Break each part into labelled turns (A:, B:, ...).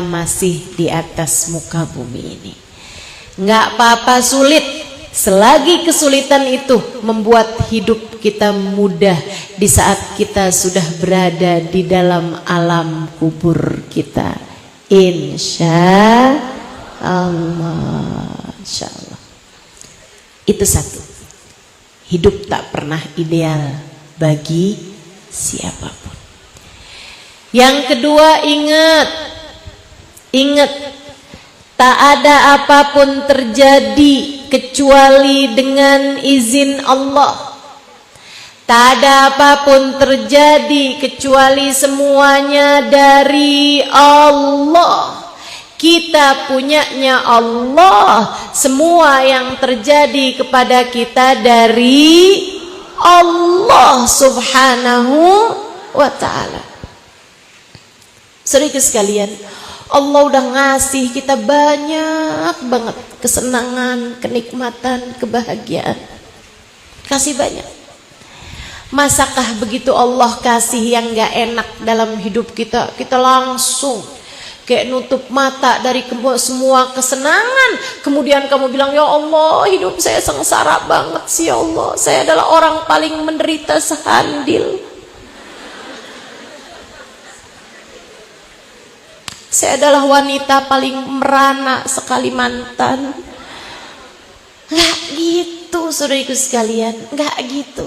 A: kita masih di atas muka bumi ini. Nggak apa-apa sulit, selagi kesulitan itu membuat hidup kita mudah di saat kita sudah berada di dalam alam kubur kita. Insya Allah. Itu satu. Hidup tak pernah ideal bagi siapapun. Yang kedua, ingat, tak ada apapun terjadi kecuali dengan izin Allah. Tak ada apapun terjadi kecuali semuanya dari Allah. Kita punyanya Allah. Semua yang terjadi kepada kita dari Allah subhanahu wa ta'ala. Saudara sekalian, Allah udah ngasih kita banyak banget kesenangan, kenikmatan, kebahagiaan. Kasih banyak. Masakah begitu Allah kasih yang gak enak dalam hidup kita, kita langsung kayak nutup mata dari semua kesenangan. Kemudian kamu bilang, ya Allah, hidup saya sengsara banget sih ya Allah. Saya adalah orang paling menderita sehandil. Saya adalah wanita paling merana sekalimantan. Nggak gitu saudariku sekalian, nggak gitu.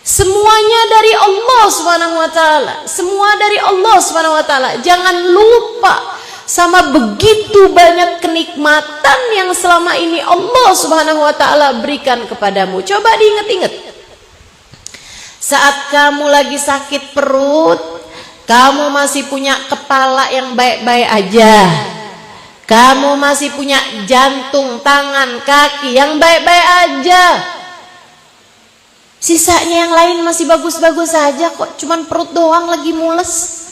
A: Semuanya dari Allah Subhanahu wa taala. Semua dari Allah Subhanahu wa taala. Jangan lupa sama begitu banyak kenikmatan yang selama ini Allah Subhanahu wa taala berikan kepadamu. Coba diingat-ingat. Saat kamu lagi sakit perut, kamu masih punya kepala yang baik-baik aja. Kamu masih punya jantung, tangan, kaki yang baik-baik aja. Sisanya yang lain masih bagus-bagus saja kok, cuman perut doang lagi mules.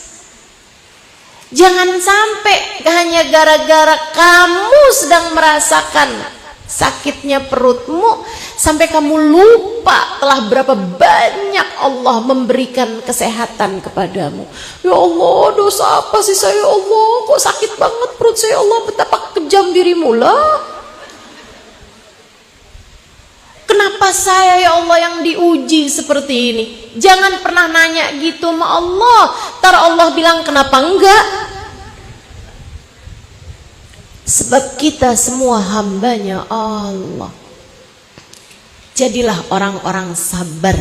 A: Jangan sampai hanya gara-gara kamu sedang merasakan sakitnya perutmu sampai kamu lupa telah berapa banyak Allah memberikan kesehatan kepadamu. Ya Allah, dosa apa sih saya ya Allah, kok sakit banget perut saya ya Allah, betapa kejam dirimu lah. Kenapa saya ya Allah yang diuji seperti ini? Jangan pernah nanya gitu sama Allah. Ntar Allah bilang kenapa enggak? Sebab kita semua hambanya Allah. Jadilah orang-orang sabar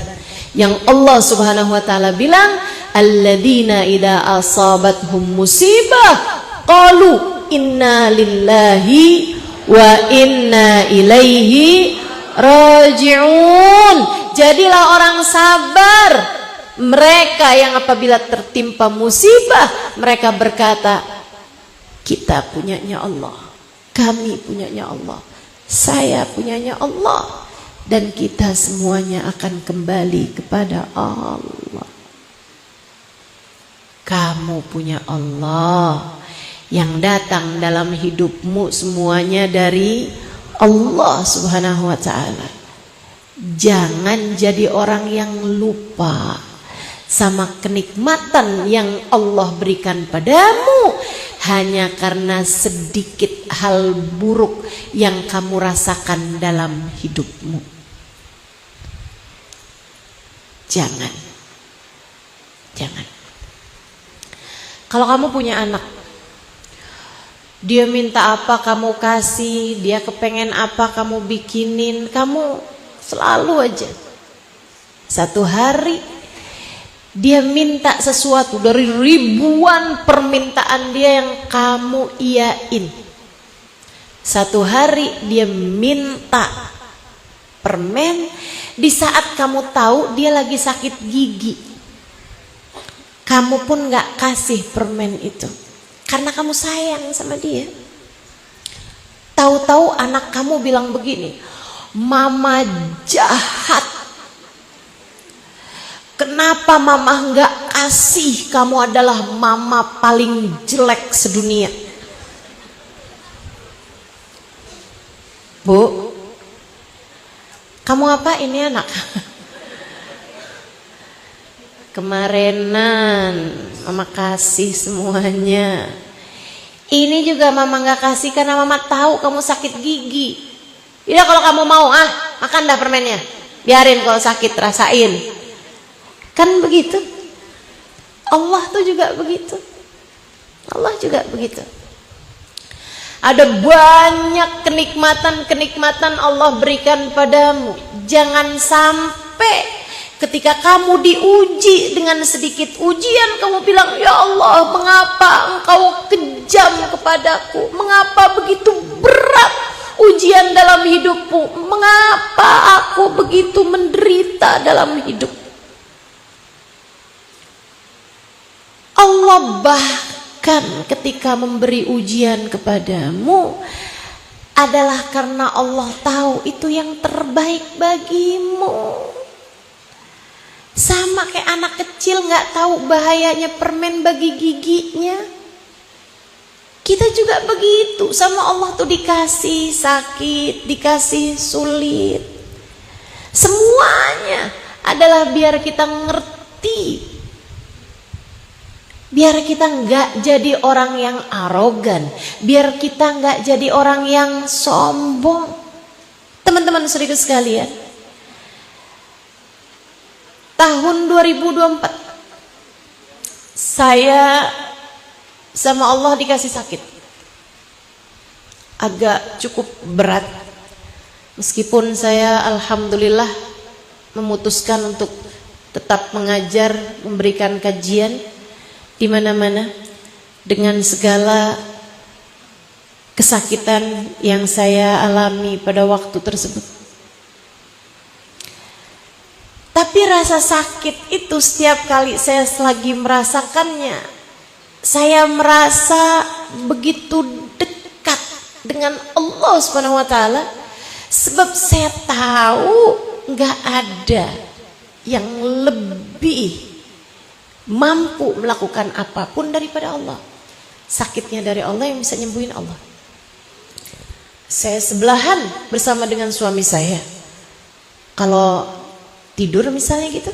A: yang Allah Subhanahu wa taala bilang, alladzina idza asabathum musibah qalu inna lillahi wa inna ilaihi raji'un. Jadilah orang sabar, mereka yang apabila tertimpa musibah mereka berkata, kita punyanya Allah, kami punyanya Allah, saya punyanya Allah, dan kita semuanya akan kembali kepada Allah. Kamu punya Allah, yang datang dalam hidupmu semuanya dari Allah Subhanahu wa ta'ala. Jangan jadi orang yang lupa sama kenikmatan yang Allah berikan padamu hanya karena sedikit hal buruk yang kamu rasakan dalam hidupmu. Jangan. Kalau kamu punya anak, dia minta apa kamu kasih, dia kepengen apa kamu bikinin, kamu selalu aja. Satu hari dia minta sesuatu dari ribuan permintaan dia yang kamu iyain. Satu hari dia minta permen di saat kamu tahu dia lagi sakit gigi. Kamu pun gak kasih permen itu karena kamu sayang sama dia. Tahu-tahu anak kamu bilang begini, mama jahat. Kenapa mama nggak kasih? Kamu adalah mama paling jelek sedunia. Bu, kamu apa ini anak? Kemarinan mama kasih semuanya. Ini juga mama gak kasih karena mama tahu kamu sakit gigi. Ya kalau kamu mau, makan dah permennya. Biarin kalau sakit, rasain. Kan begitu. Allah tuh juga begitu. Allah juga begitu. Ada banyak kenikmatan-kenikmatan Allah berikan padamu. Jangan sampai ketika kamu diuji dengan sedikit ujian, kamu bilang, ya Allah, mengapa engkau kejam kepadaku? Mengapa begitu berat ujian dalam hidupku? Mengapa aku begitu menderita dalam hidup? Allah bahkan ketika memberi ujian kepadamu adalah karena Allah tahu itu yang terbaik bagimu. Sama kayak anak kecil gak tahu bahayanya permen bagi giginya. Kita juga begitu, sama Allah tuh dikasih sakit, dikasih sulit. Semuanya adalah biar kita ngerti. Biar kita gak jadi orang yang arogan. Biar kita gak jadi orang yang sombong. Teman-teman saudara sekalian, tahun 2024 saya sama Allah dikasih sakit. Agak cukup berat. Meskipun saya alhamdulillah memutuskan untuk tetap mengajar, memberikan kajian di mana-mana dengan segala kesakitan yang saya alami pada waktu tersebut. Tapi rasa sakit itu setiap kali saya lagi merasakannya, saya merasa begitu dekat dengan Allah Subhanahu wa taala, sebab saya tahu nggak ada yang lebih mampu melakukan apapun daripada Allah. Sakitnya dari Allah, yang bisa nyembuhin Allah. Saya sebelahan bersama dengan suami saya. Kalau tidur misalnya gitu,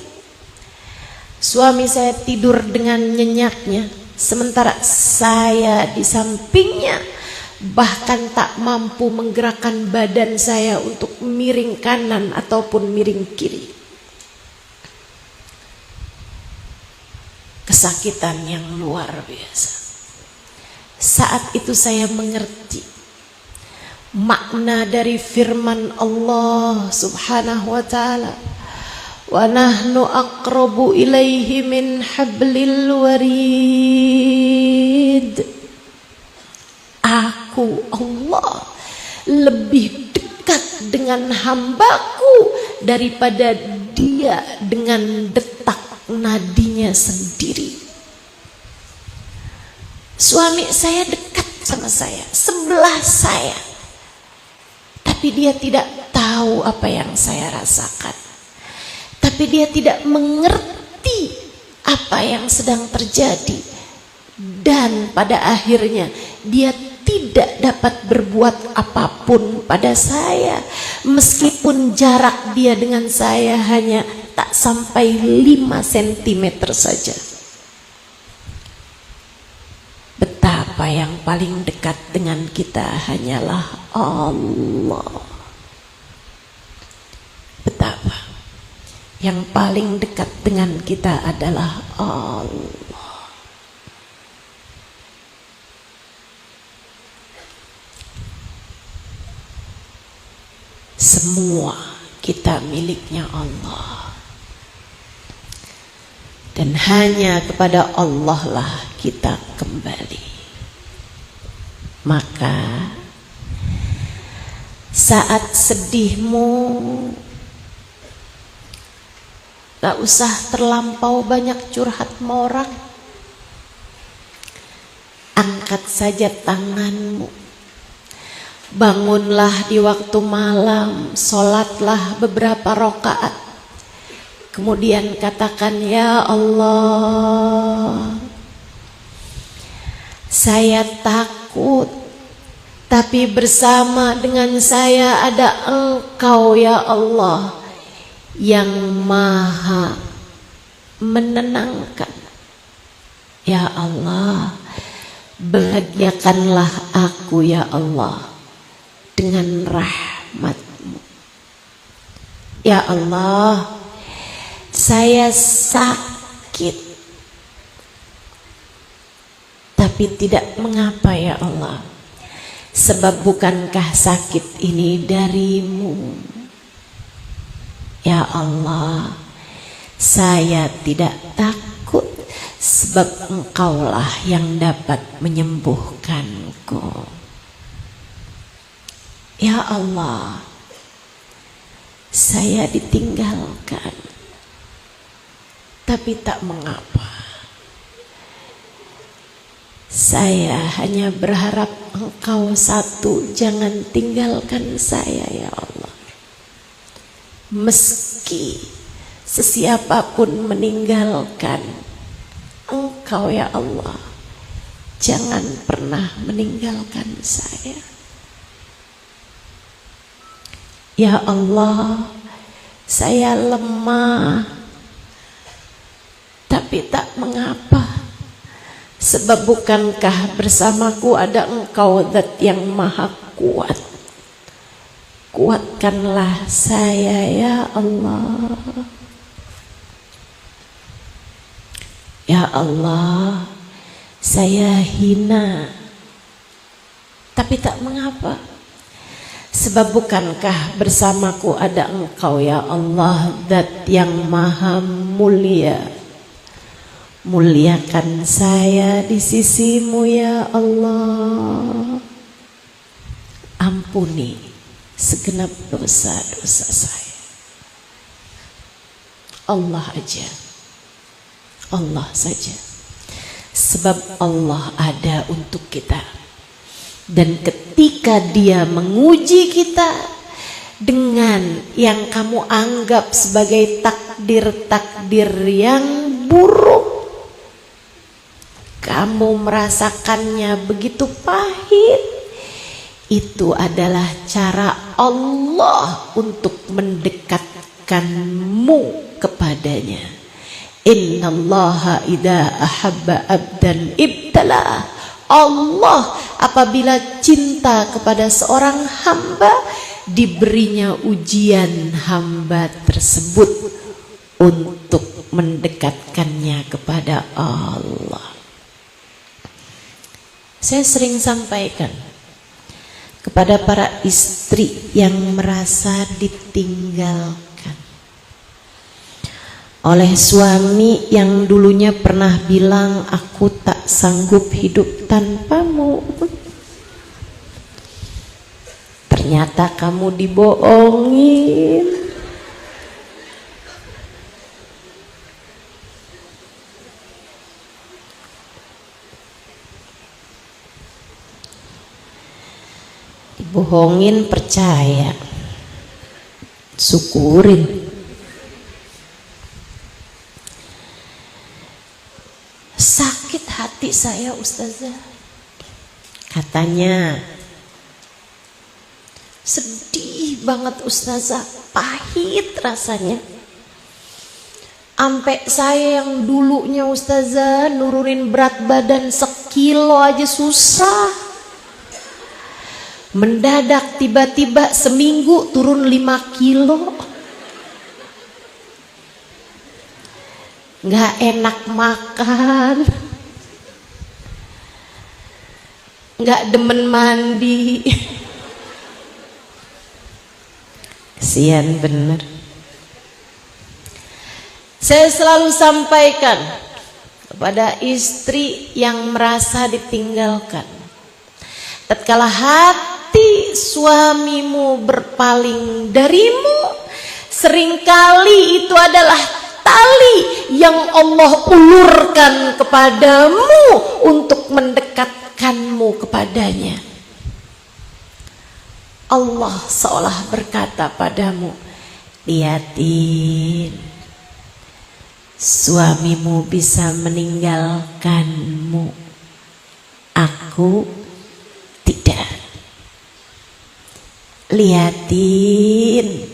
A: suami saya tidur dengan nyenyaknya, sementara saya di sampingnya bahkan tak mampu menggerakkan badan saya untuk miring kanan ataupun miring kiri. Kesakitan yang luar biasa. Saat itu saya mengerti makna dari firman Allah Subhanahu wa taala, wa nahnu aqrabu ilaihi min hablil warid. Aku Allah lebih dekat dengan hambaku daripada dia dengan detak nadinya sendiri. Suami saya dekat sama saya, sebelah saya, tapi dia tidak tahu apa yang saya rasakan. Tapi dia tidak mengerti apa yang sedang terjadi. Dan pada akhirnya dia tidak dapat berbuat apapun pada saya, meskipun jarak dia dengan saya hanya tak sampai 5 cm saja. Betapa yang paling dekat dengan kita hanyalah Allah. Betapa yang paling dekat dengan kita adalah Allah. Semua kita miliknya Allah, dan hanya kepada Allah lah kita kembali. Maka saat sedihmu gak usah terlampau banyak curhat sama orang. Angkat saja tanganmu, bangunlah di waktu malam, sholatlah beberapa rakaat, kemudian katakan, ya Allah, saya takut, tapi bersama dengan saya ada Engkau ya Allah yang maha menenangkan. Ya Allah, bahagiakanlah aku ya Allah dengan rahmat-Mu. Ya Allah, saya sakit, tapi tidak mengapa ya Allah, sebab bukankah sakit ini dari-Mu. Ya Allah, saya tidak takut, sebab Engkaulah yang dapat menyembuhkanku. Ya Allah, saya ditinggalkan, tapi tak mengapa. Saya hanya berharap Engkau satu, jangan tinggalkan saya ya Allah. Meski sesiapapun meninggalkan, Engkau ya Allah jangan pernah meninggalkan saya. Ya Allah, saya lemah, tapi tak mengapa, sebab bukankah bersamaku ada Engkau Zat yang maha kuat. Kuatkanlah saya ya Allah. Ya Allah, saya hina, tapi tak mengapa, sebab bukankah bersamaku ada Engkau ya Allah Zat yang maha mulia. Muliakan saya di sisi-Mu ya Allah. Ampuni segenap dosa-dosa saya. Allah aja, Allah saja, sebab Allah ada untuk kita. Dan ketika Dia menguji kita dengan yang kamu anggap sebagai takdir-takdir yang buruk, kamu merasakannya begitu pahit, itu adalah cara Allah untuk mendekatkanmu kepadanya. Innallaha idza ahabba abdan ibtala. Allah apabila cinta kepada seorang hamba, diberinya ujian hamba tersebut untuk mendekatkannya kepada Allah. Saya sering sampaikan kepada para istri yang merasa ditinggalkan oleh suami yang dulunya pernah bilang, aku tak sanggup hidup tanpamu. Ternyata kamu dibohongin. Dibohongin percaya, syukurin. Sakit hati saya Ustazah, katanya. Sedih banget Ustazah, pahit rasanya. Ampe saya yang dulunya Ustazah nurunin berat badan 1 kilo aja susah, mendadak tiba-tiba seminggu turun 5 kilo. Nggak enak makan, nggak demen mandi. Kesian bener. Saya selalu sampaikan kepada istri yang merasa ditinggalkan, tatkala hati suamimu berpaling darimu, seringkali itu adalah tali yang Allah ulurkan kepadamu untuk mendekatkanmu kepadanya. Allah seolah berkata padamu, lihatin, suamimu bisa meninggalkanmu, aku tidak. Lihatin,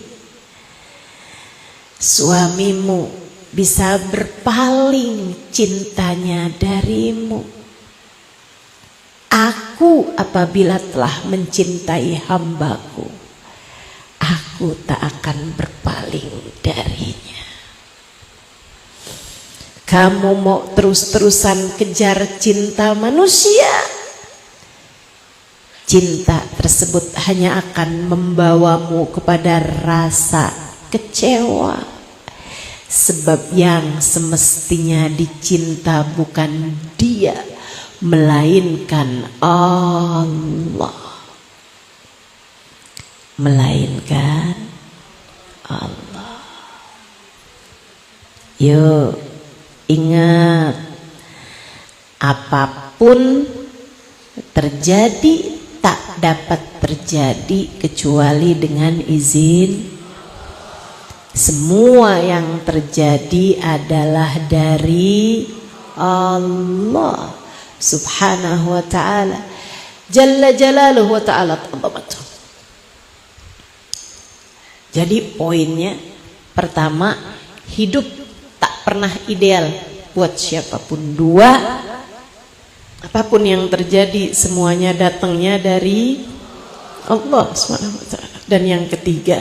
A: suamimu bisa berpaling cintanya darimu, Aku apabila telah mencintai hambaku, aku tak akan berpaling darinya. Kamu mau terus-terusan kejar cinta manusia, cinta tersebut hanya akan membawamu kepada rasa kecewa. Sebab yang semestinya dicinta bukan dia, melainkan Allah. Melainkan Allah. Yuk, ingat, apapun terjadi tak dapat terjadi kecuali dengan izin. Semua yang terjadi adalah dari Allah subhanahu wa ta'ala, jalla jalaluhu wa ta'ala. Jadi poinnya pertama, hidup tak pernah ideal buat siapapun. Dua, apapun yang terjadi semuanya datangnya dari Allah subhanahu wa ta'ala. Dan yang ketiga,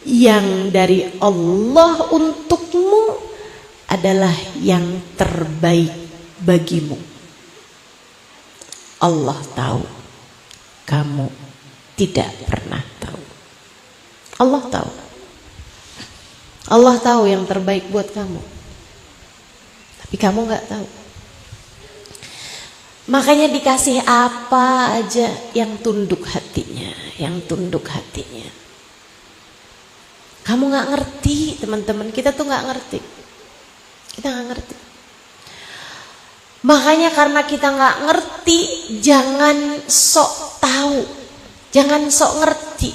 A: yang dari Allah untukmu adalah yang terbaik bagimu. Allah tahu, kamu tidak pernah tahu. Allah tahu. Allah tahu yang terbaik buat kamu, tapi kamu nggak tahu. Makanya dikasih apa aja yang tunduk hatinya, yang tunduk hatinya. Kamu nggak ngerti, teman-teman, kita tuh nggak ngerti, kita nggak ngerti. Makanya karena kita nggak ngerti, jangan sok tahu, jangan sok ngerti.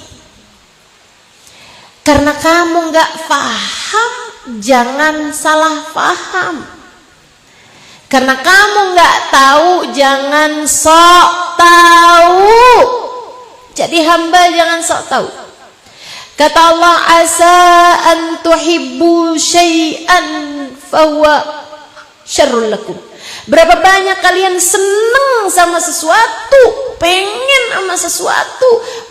A: Karena kamu nggak paham, jangan salah paham. Karena kamu nggak tahu, jangan sok tahu. Jadi hamba jangan sok tahu. Kata Allah, asa an tuhibbu syai'an fahuwa syarrul lakum. Berapa banyak kalian senang sama sesuatu, pengen sama sesuatu,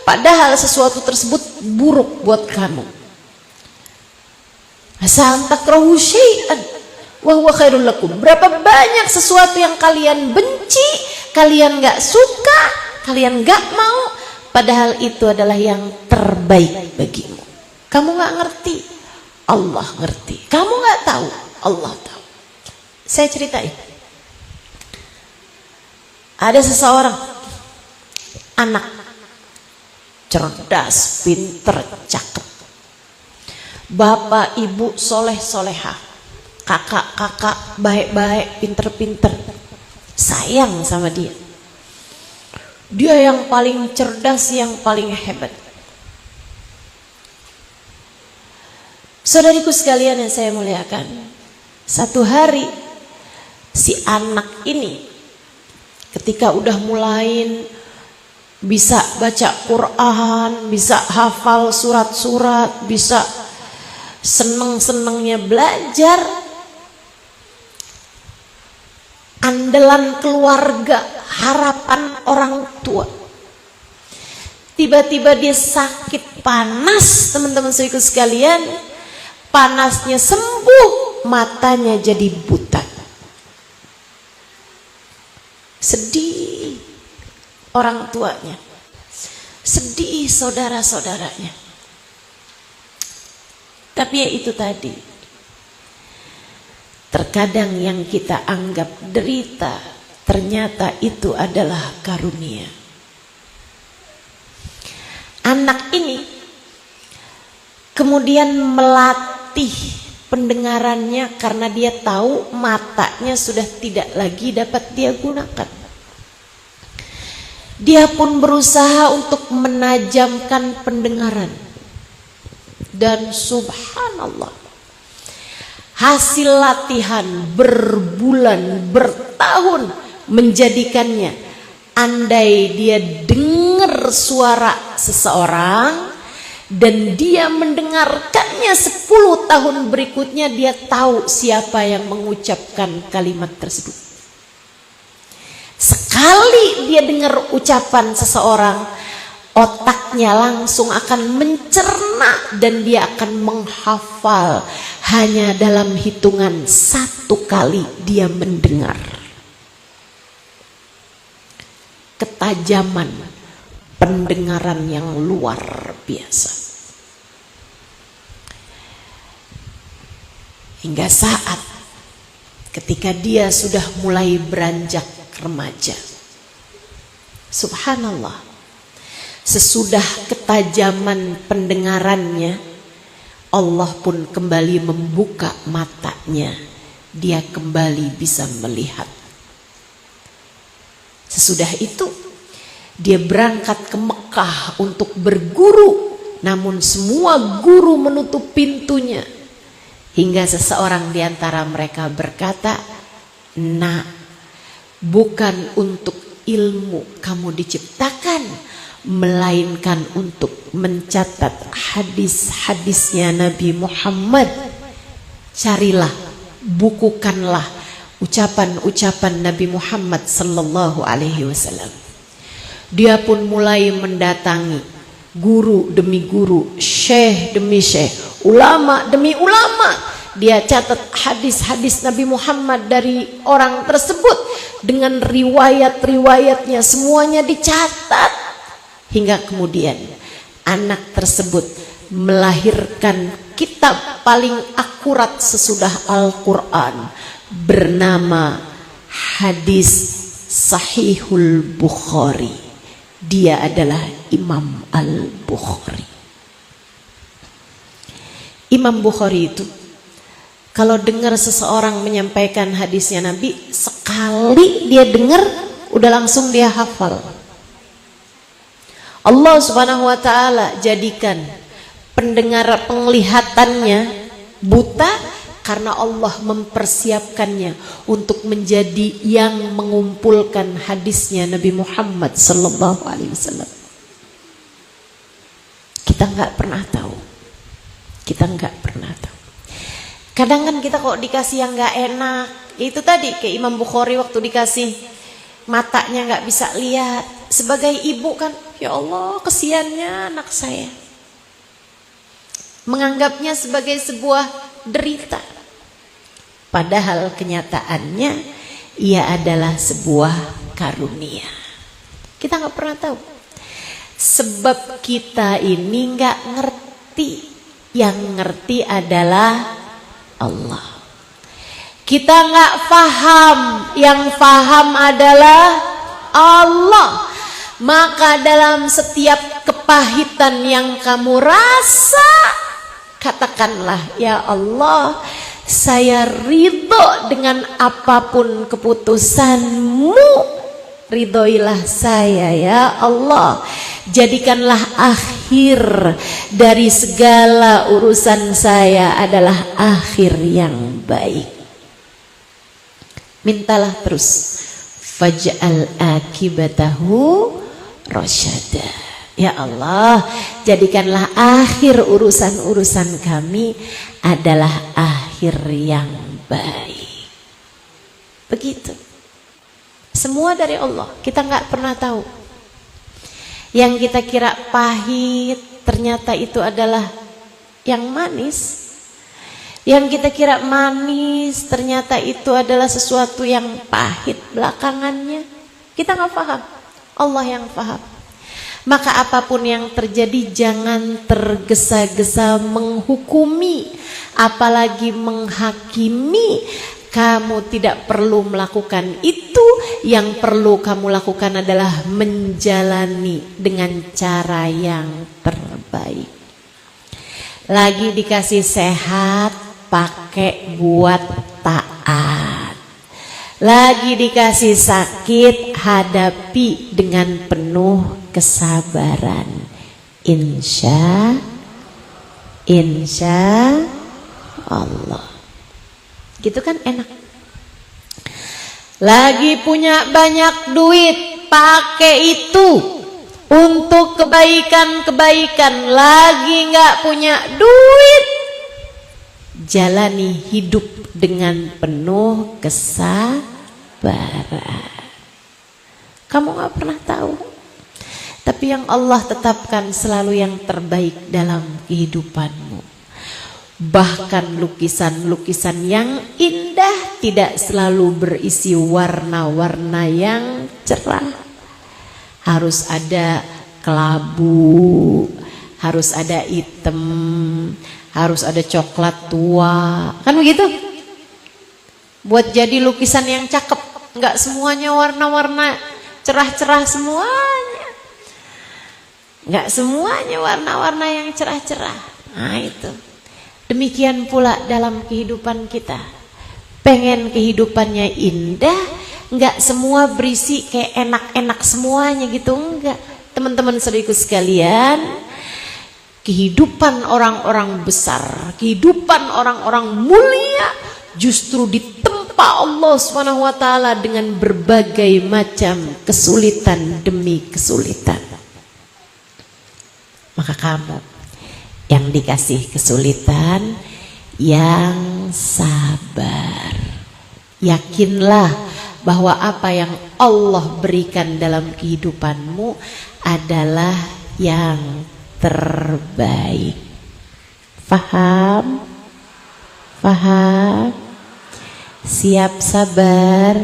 A: padahal sesuatu tersebut buruk buat kamu. Asa an takrahu syai'an wa huwa khairul lakum. Berapa banyak sesuatu yang kalian benci, kalian gak suka, kalian gak mau, padahal itu adalah yang terbaik bagimu. Kamu gak ngerti, Allah ngerti. Kamu gak tahu, Allah tahu. Saya ceritain. Ada seseorang, anak cerdas, pinter, cakep. Bapak, ibu, soleh, soleha. Kakak, baik-baik, pinter-pinter. Sayang sama dia. Dia yang paling cerdas, yang paling hebat. Saudariku sekalian yang saya muliakan, satu hari si anak ini ketika udah mulai bisa baca Quran, bisa hafal surat-surat, bisa seneng-senengnya belajar, andalan keluarga, harapan orang tua, tiba-tiba dia sakit panas, teman-teman saudaraku sekalian. Panasnya sembuh, matanya jadi buta. Sedih orang tuanya, sedih saudara-saudaranya. Tapi ya itu tadi, terkadang yang kita anggap derita, ternyata itu adalah karunia. Anak ini kemudian melatih pendengarannya karena dia tahu matanya sudah tidak lagi dapat dia gunakan. Dia pun berusaha untuk menajamkan pendengaran. Dan subhanallah, hasil latihan berbulan, bertahun menjadikannya, andai dia dengar suara seseorang dan dia mendengarkannya 10 tahun berikutnya, dia tahu siapa yang mengucapkan kalimat tersebut. Sekarang sekali dia dengar ucapan seseorang, otaknya langsung akan mencerna dan dia akan menghafal hanya dalam hitungan 1 kali dia mendengar. Ketajaman pendengaran yang luar biasa. Hingga saat ketika dia sudah mulai beranjak remaja, subhanallah, sesudah ketajaman pendengarannya, Allah pun kembali membuka matanya. Dia kembali bisa melihat. Sesudah itu dia berangkat ke Mekah untuk berguru, namun semua guru menutup pintunya. Hingga seseorang di antara mereka berkata, "Nak, bukan untuk ilmu kamu diciptakan, melainkan untuk mencatat hadis-hadisnya Nabi Muhammad. Carilah, bukukanlah ucapan-ucapan Nabi Muhammad sallallahu alaihi wasallam." Dia pun mulai mendatangi guru demi guru, syekh demi syekh, ulama demi ulama. Dia catat hadis-hadis Nabi Muhammad dari orang tersebut dengan riwayat-riwayatnya, semuanya dicatat. Hingga kemudian anak tersebut melahirkan kitab paling akurat sesudah Al-Quran, bernama Hadis Sahihul Bukhari. Dia adalah Imam Al-Bukhari. Imam Bukhari itu kalau dengar seseorang menyampaikan hadisnya Nabi, sekali dia dengar udah langsung dia hafal. Allah Subhanahu wa taala jadikan penglihatannya buta karena Allah mempersiapkannya untuk menjadi yang mengumpulkan hadisnya Nabi Muhammad sallallahu alaihi wasallam. Kita nggak pernah tahu. Kita nggak pernah tahu. Kadang kan kita kok dikasih yang nggak enak, itu tadi kayak Imam Bukhari waktu dikasih matanya nggak bisa lihat. Sebagai ibu kan, ya Allah kesiannya anak saya. Menganggapnya sebagai sebuah derita. Padahal kenyataannya ia adalah sebuah karunia. Kita nggak pernah tahu. Sebab kita ini nggak ngerti. Yang ngerti adalah Allah. Kita nggak paham. Yang paham adalah Allah. Maka dalam setiap kepahitan yang kamu rasa, katakanlah, ya Allah, saya ridho dengan apapun keputusanmu. Ridhoilah saya ya Allah. Jadikanlah akhir dari segala urusan saya adalah akhir yang baik. Mintalah terus. Faj'al akibatahu rasyada. Ya Allah, jadikanlah akhir urusan-urusan kami adalah akhir yang baik. Begitu. Semua dari Allah. Kita nggak pernah tahu. Yang kita kira pahit, ternyata itu adalah yang manis. Yang kita kira manis, ternyata itu adalah sesuatu yang pahit belakangannya. Kita nggak paham. Allah yang paham. Maka apapun yang terjadi jangan tergesa-gesa menghukumi, apalagi menghakimi. Kamu tidak perlu melakukan itu. Yang perlu kamu lakukan adalah menjalani dengan cara yang terbaik. Lagi dikasih sehat, pakai buat taat. Lagi dikasih sakit, hadapi dengan penuh kesabaran. Insya Allah. Gitu kan enak. Lagi punya banyak duit, pakai itu untuk kebaikan-kebaikan. Lagi nggak punya duit, jalani hidup dengan penuh kesabaran. Kamu gak pernah tahu. Tapi yang Allah tetapkan selalu yang terbaik dalam kehidupanmu. Bahkan lukisan-lukisan yang indah tidak selalu berisi warna-warna yang cerah. Harus ada kelabu, harus ada hitam, harus ada coklat tua. Kan begitu? Buat jadi lukisan yang cakep, nggak semuanya warna-warna cerah-cerah semuanya. Nggak semuanya warna-warna yang cerah-cerah. Nah itu. Demikian pula dalam kehidupan kita. Pengen kehidupannya indah, nggak semua berisi kayak enak-enak semuanya gitu, enggak. Teman-teman saudaraku sekalian, kehidupan orang-orang besar, kehidupan orang-orang mulia justru ditempa Allah SWT dengan berbagai macam kesulitan demi kesulitan. Maka kamu yang dikasih kesulitan, yang sabar. Yakinlah bahwa apa yang Allah berikan dalam kehidupanmu adalah yang terbaik. Faham? Faham? Siap sabar?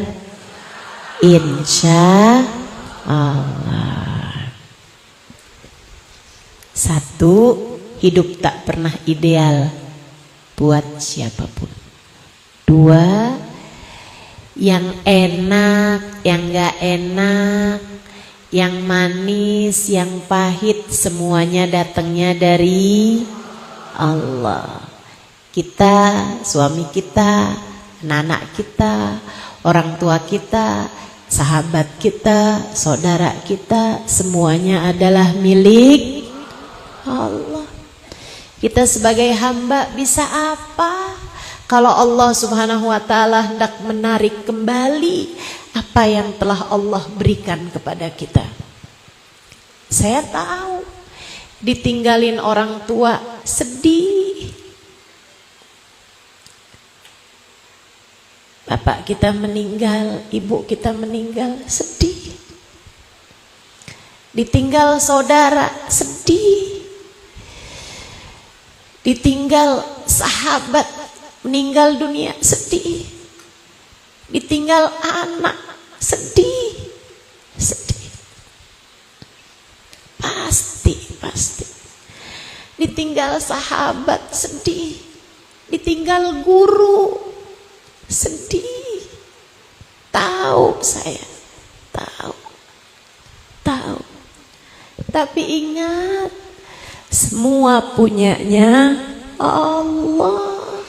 A: Insya Allah. 1, hidup tak pernah ideal buat siapapun. 2, yang enak, yang gak enak, yang manis, yang pahit, semuanya datangnya dari Allah. Kita, suami kita, anak-anak kita, orang tua kita, sahabat kita, saudara kita, semuanya adalah milik Allah. Kita sebagai hamba bisa apa? Kalau Allah Subhanahu wa ta'ala hendak menarik kembali apa yang telah Allah berikan kepada kita. Saya tahu ditinggalin orang tua sedih. Bapak kita meninggal, ibu kita meninggal, sedih. Ditinggal saudara, sedih. Ditinggal sahabat, meninggal dunia, sedih. Ditinggal anak, sedih. Sedih. Pasti. Ditinggal sahabat, sedih. Ditinggal guru, sedih. Tahu saya, tahu. Tapi ingat, semua punyanya Allah.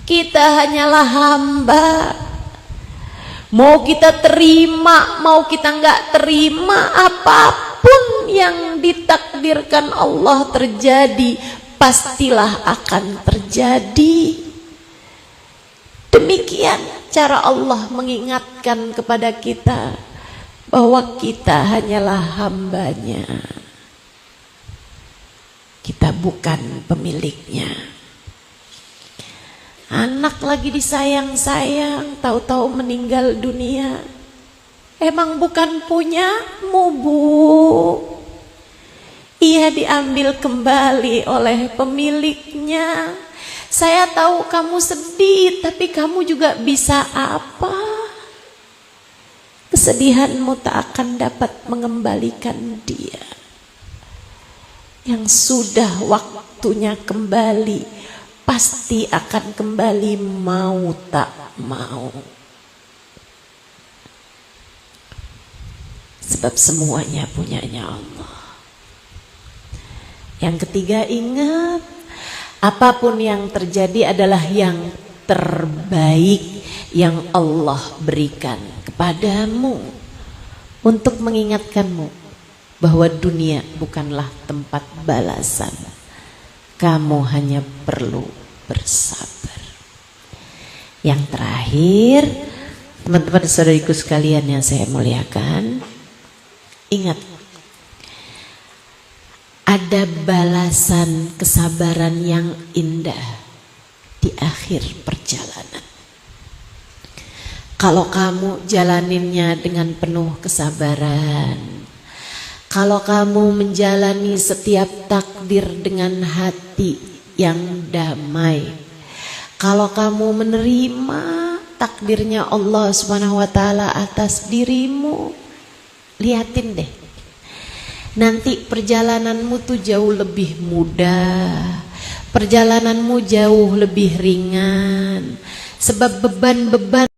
A: Kita hanyalah hamba. Mau kita terima, mau kita nggak terima, apapun yang ditakdirkan Allah terjadi, pastilah akan terjadi. Demikian cara Allah mengingatkan kepada kita bahwa kita hanyalah hambanya. Kita bukan pemiliknya. Anak lagi disayang-sayang, tahu-tahu meninggal dunia. Emang bukan punyamu, Bu. Ia diambil kembali oleh pemiliknya. Saya tahu kamu sedih, tapi kamu juga bisa apa? Kesedihanmu tak akan dapat mengembalikan dia. Yang sudah waktunya kembali, pasti akan kembali mau tak mau. Sebab semuanya punyanya Allah. Yang ketiga, ingat, apapun yang terjadi adalah yang terbaik yang Allah berikan kepadamu untuk mengingatkanmu bahwa dunia bukanlah tempat balasan. Kamu hanya perlu bersabar. Yang terakhir, teman-teman saudariku sekalian yang saya muliakan, ingat, ada balasan kesabaran yang indah di akhir perjalanan. Kalau kamu jalaninnya dengan penuh kesabaran, kalau kamu menjalani setiap takdir dengan hati yang damai, kalau kamu menerima takdirnya Allah Subhanahu wa taala atas dirimu, liatin deh. Nanti perjalananmu tuh jauh lebih mudah. Perjalananmu jauh lebih ringan. Sebab beban-beban